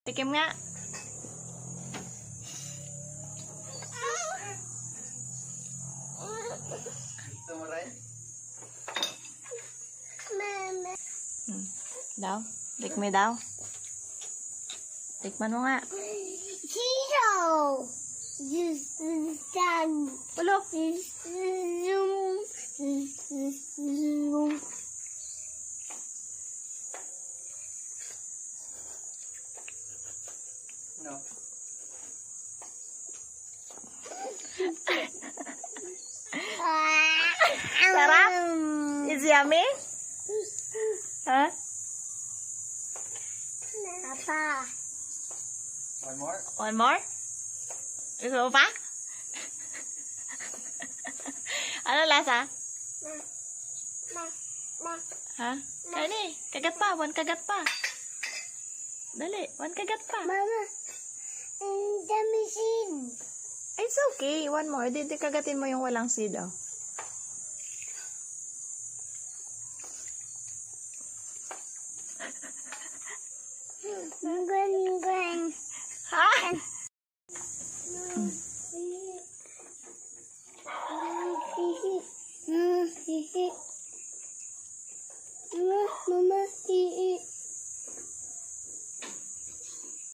Tikim nga. Gusto mo rin? Daw? Tikmi daw? Tikman mo nga. Zero. Ulo. No. Sarap? Is yummy? Ha? Papa. One more? One more? Gusto mo pa? Ano lasa? Ha? Kain eh. Kagat pa. One kagat pa. Dali. One kagat pa. Mama. The machine. It's okay. One more. Di kagatin mo yung walang seed, oh. Gwen. Ha? Mama,